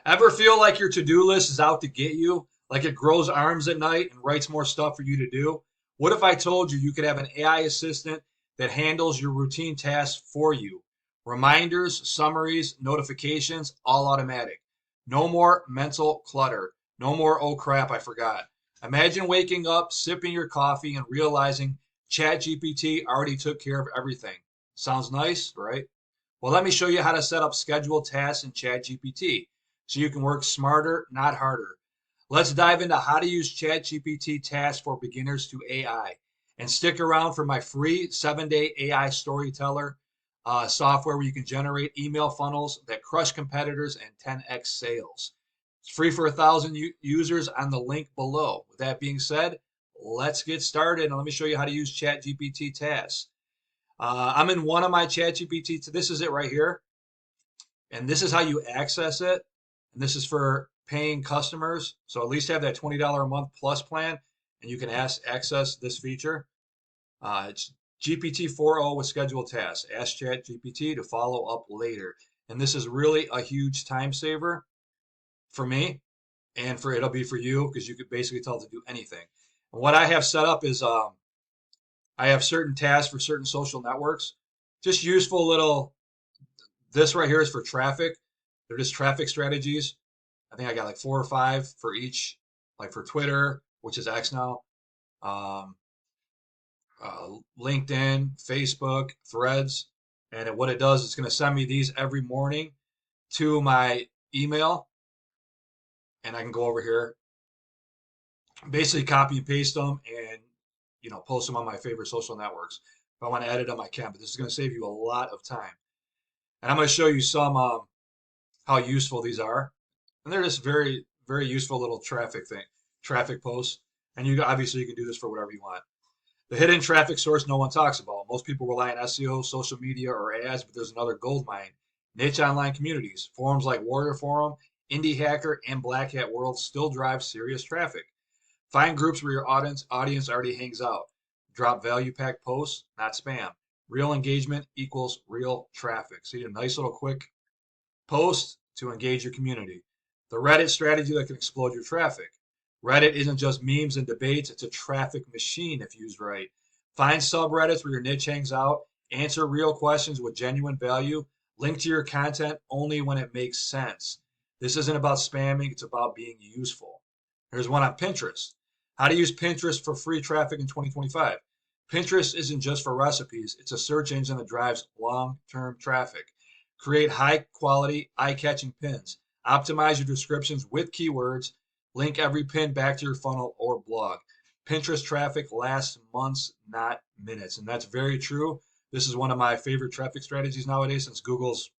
Ever feel like your to-do list is out to get you? Like it grows arms at night and writes more stuff for you to do? What if I told you you could have an AI assistant that handles your routine tasks for you? Reminders, summaries, notifications, all automatic. No more mental clutter. No more, oh crap, I forgot. Imagine waking up, sipping your coffee, and realizing ChatGPT already took care of everything. Sounds nice, right? Well, let me show you how to set up scheduled tasks in ChatGPT so you can work smarter, not harder. Let's dive into how to use ChatGPT tasks for beginners to AI. And stick around for my free 7-day AI storyteller software where you can generate email funnels that crush competitors and 10x sales. It's free for 1,000 users on the link below. With that being said, let's get started and let me show you how to use ChatGPT tasks. I'm in one of my ChatGPT. This is it right here. And this is how you access it. And this is for paying customers. So at least have that $20 a month plus plan, and you can access this feature. It's GPT 4.0 with scheduled tasks. Ask ChatGPT to follow up later. And this is really a huge time saver for me, and for it'll be for you because you could basically tell it to do anything. And what I have set up is I have certain tasks for certain social networks. Just useful little. This right here is for traffic. They're just traffic strategies. I think I got like 4 or 5 for each, like for Twitter, which is X now, um, LinkedIn, Facebook, Threads. And what it does, it's going to send me these every morning to my email. And I can go over here, basically copy and paste them and, post them on my favorite social networks. If I want to edit them, I can. But this is going to save you a lot of time. And I'm going to show you some how useful these are. And they're just very, very useful little traffic posts. And you obviously you can do this for whatever you want. The hidden traffic source no one talks about. Most people rely on SEO, social media, or ads, but there's another gold mine. Niche online communities. Forums like Warrior Forum, Indie Hacker, and Black Hat World still drive serious traffic. Find groups where your audience already hangs out. Drop value packed posts, not spam. Real engagement equals real traffic. See a nice little quick post to engage your community. The Reddit strategy that can explode your traffic. Reddit isn't just memes and debates, it's a traffic machine if used right. Find subreddits where your niche hangs out, answer real questions with genuine value, link to your content only when it makes sense. This isn't about spamming, it's about being useful. Here's one on Pinterest. How to use Pinterest for free traffic in 2025. Pinterest isn't just for recipes, it's a search engine that drives long term traffic. Create high quality, eye catching pins. Optimize your descriptions with keywords. Link every pin back to your funnel or blog. Pinterest traffic lasts months, not minutes. And that's very true. This is one of my favorite traffic strategies nowadays since Google's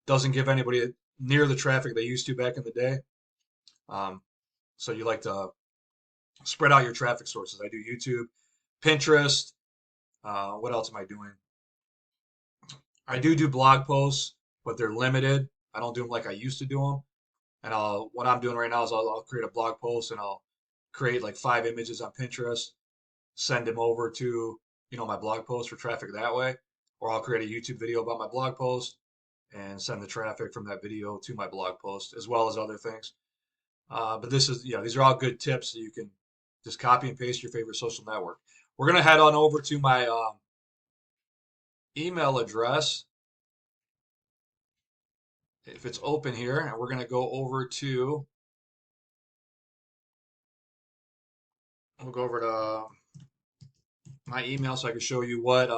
doesn't give anybody near the traffic they used to back in the day. Um, so you like to spread out your traffic sources. I do YouTube, Pinterest. What else am I doing? I do blog posts, but they're limited. I don't do them like I used to do them. And what I'm doing right now is I'll create a blog post and I'll create like 5 images on Pinterest, send them over to my blog post for traffic that way, or I'll create a YouTube video about my blog post and send the traffic from that video to my blog post as well as other things. But these are all good tips so you can just copy and paste your favorite social network. We're gonna head on over to my email address if it's open here, and we're gonna go over to we'll go over to my email so I can show you what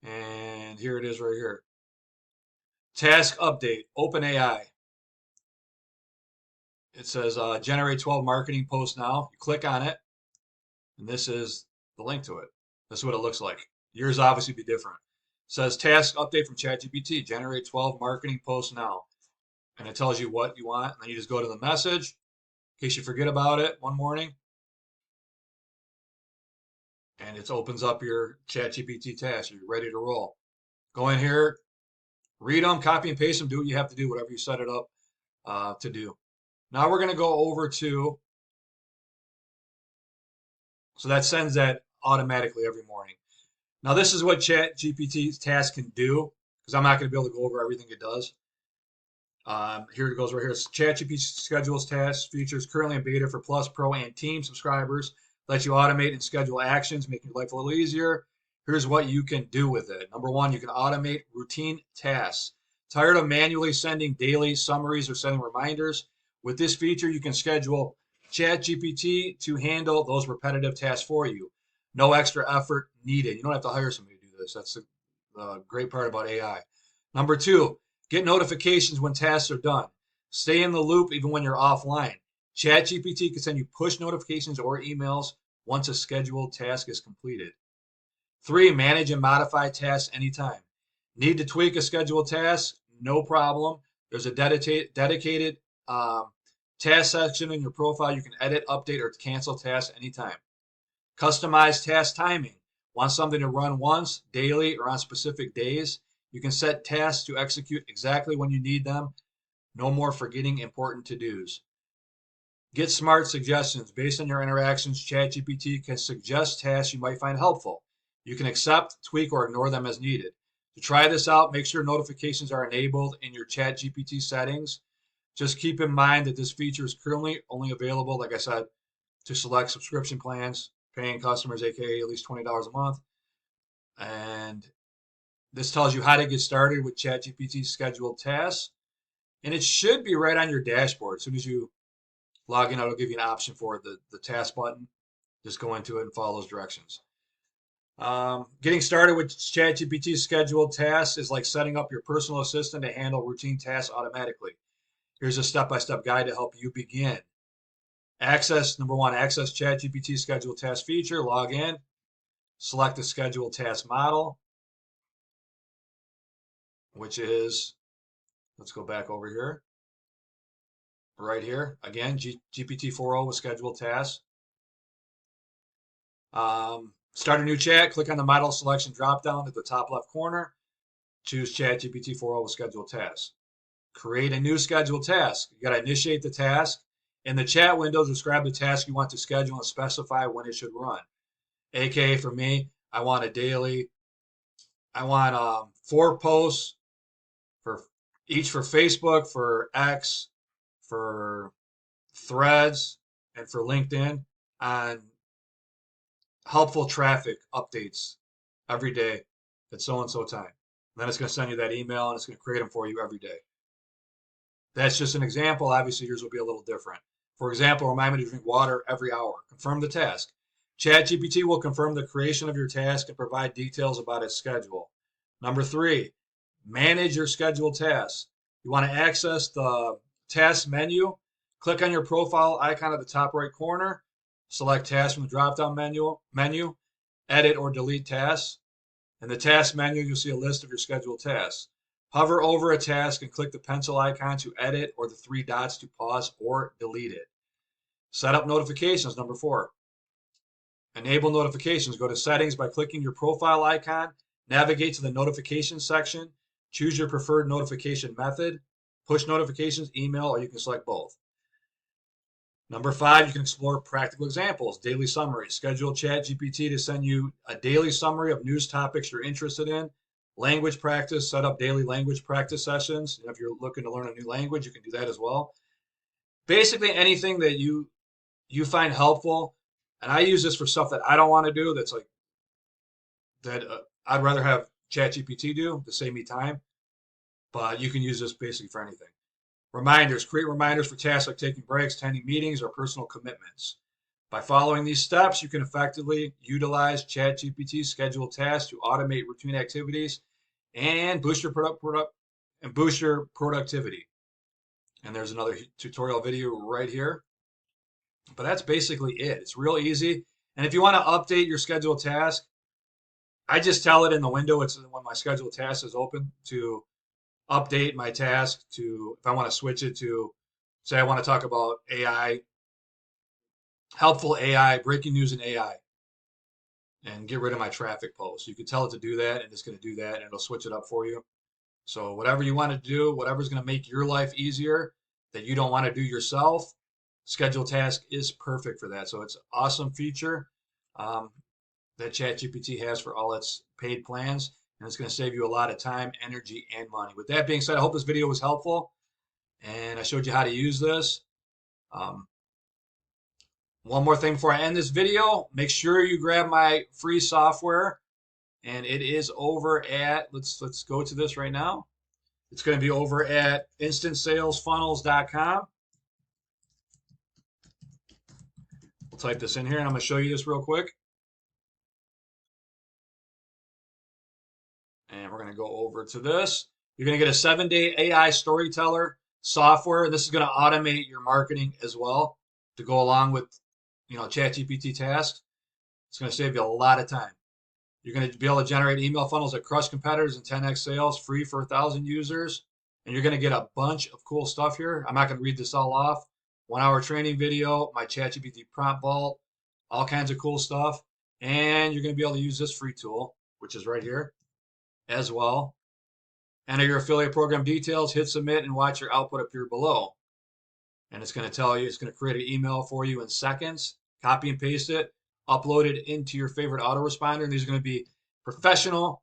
and here it is right here. Task update, OpenAI. It says generate 12 marketing posts now. You click on it, and this is the link to it. This is what it looks like. Yours obviously be different. It says task update from ChatGPT. Generate 12 marketing posts now. And it tells you what you want. And then you just go to the message in case you forget about it one morning. And it opens up your ChatGPT task. You're ready to roll. Go in here, read them, copy and paste them, do what you have to do, whatever you set it up to do. Now we're going to go over to, so that sends that automatically every morning. Now this is what ChatGPT's task can do, because I'm not going to be able to go over everything it does. Here it goes right here. ChatGPT schedules tasks features currently in beta for Plus, Pro, and Team subscribers. Lets you automate and schedule actions, making your life a little easier. Here's what you can do with it. Number one, you can automate routine tasks. Tired of manually sending daily summaries or sending reminders? With this feature, you can schedule ChatGPT to handle those repetitive tasks for you. No extra effort needed. You don't have to hire somebody to do this. That's the great part about AI. Number two, get notifications when tasks are done. Stay in the loop even when you're offline. ChatGPT can send you push notifications or emails once a scheduled task is completed. Three, manage and modify tasks anytime. Need to tweak a scheduled task? No problem. There's a dedicated task section in your profile. You can edit, update, or cancel tasks anytime. Customize task timing. Want something to run once, daily, or on specific days? You can set tasks to execute exactly when you need them. No more forgetting important to-dos. Get smart suggestions. Based on your interactions, ChatGPT can suggest tasks you might find helpful. You can accept, tweak, or ignore them as needed. To try this out, make sure notifications are enabled in your ChatGPT settings. Just keep in mind that this feature is currently only available, like I said, to select subscription plans, paying customers, aka at least $20 a month. And this tells you how to get started with ChatGPT scheduled tasks. And it should be right on your dashboard. As soon as you log in, it'll give you an option for the task button. Just go into it and follow those directions. Getting started with ChatGPT scheduled tasks is like setting up your personal assistant to handle routine tasks automatically. Here's a step-by-step guide to help you begin. Number one, access ChatGPT scheduled task feature, log in, select the scheduled task model, which is, let's go back over here, right here. Again, GPT-4o with scheduled tasks. Start a new chat, click on the model selection dropdown at the top left corner, choose ChatGPT-4o with scheduled tasks. Create a new scheduled task. You got to initiate the task. In the chat window, describe the task you want to schedule and specify when it should run. AKA for me, I want 4 posts for each for Facebook, for X, for Threads, and for LinkedIn on helpful traffic updates every day at so and so time. And then it's going to send you that email and it's going to create them for you every day. That's just an example. Obviously, yours will be a little different. For example, remind me to drink water every hour. Confirm the task. ChatGPT will confirm the creation of your task and provide details about its schedule. Number 3, manage your scheduled tasks. You want to access the task menu. Click on your profile icon at the top right corner. Select tasks from the drop-down menu. Edit or delete tasks. In the task menu, you'll see a list of your scheduled tasks. Hover over a task and click the pencil icon to edit or the 3 dots to pause or delete it. Set up notifications, number 4. Enable notifications. Go to settings by clicking your profile icon. Navigate to the notifications section. Choose your preferred notification method. Push notifications, email, or you can select both. Number 5, you can explore practical examples. Daily summary. Schedule ChatGPT to send you a daily summary of news topics you're interested in. Language practice. Set up daily language practice sessions. If you're looking to learn a new language, you can do that as well. Basically, anything that you find helpful. And I use this for stuff that I don't want to do. That's like that I'd rather have ChatGPT do to save me time. But you can use this basically for anything. Reminders. Create reminders for tasks like taking breaks, attending meetings, or personal commitments. By following these steps, you can effectively utilize ChatGPT scheduled tasks to automate routine activities and boost your productivity. And there's another tutorial video right here. But that's basically it. It's real easy. And if you want to update your scheduled task, I just tell it in the window. It's when my scheduled task is open to update my task to, if I want to switch it to, say I want to talk about AI, helpful AI, breaking news in AI, and get rid of my traffic posts. You can tell it to do that, and it's going to do that, and it'll switch it up for you. So whatever you want to do, whatever's going to make your life easier that you don't want to do yourself, schedule task is perfect for that. So it's an awesome feature that ChatGPT has for all its paid plans, and it's going to save you a lot of time, energy, and money. With that being said, I hope this video was helpful. and I showed you how to use this. Um, one more thing before I end this video, make sure you grab my free software, and it is over at, let's go to this right now. It's going to be over at instantsalesfunnels.com. We'll type this in here, and I'm going to show you this real quick. And we're going to go over to this. You're going to get a 7-day AI storyteller software. This is going to automate your marketing as well to go along with, ChatGPT tasks. It's going to save you a lot of time. You're going to be able to generate email funnels that crush competitors and 10x sales, free for 1,000 users. And you're going to get a bunch of cool stuff here. I'm not going to read this all off. 1-hour training video, my ChatGPT prompt vault, all kinds of cool stuff. And you're going to be able to use this free tool, which is right here as well. Enter your affiliate program details, hit submit, and watch your output appear below. And it's going to tell you, it's going to create an email for you in seconds, copy and paste it, upload it into your favorite autoresponder. And these are going to be professional,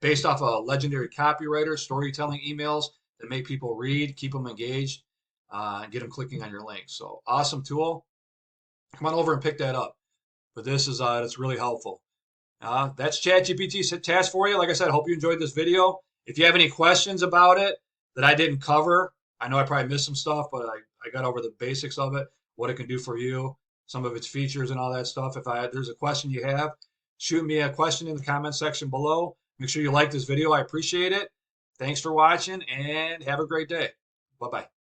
based off a legendary copywriter, storytelling emails that make people read, keep them engaged, and get them clicking on your links. So awesome tool. Come on over and pick that up. But this is it's really helpful. That's ChatGPT's task for you. Like I said, I hope you enjoyed this video. If you have any questions about it that I didn't cover, I know I probably missed some stuff, but I got over the basics of it, what it can do for you, some of its features and all that stuff. If there's a question you have, shoot me a question in the comment section below. Make sure you like this video. I appreciate it. Thanks for watching, and have a great day. Bye-bye.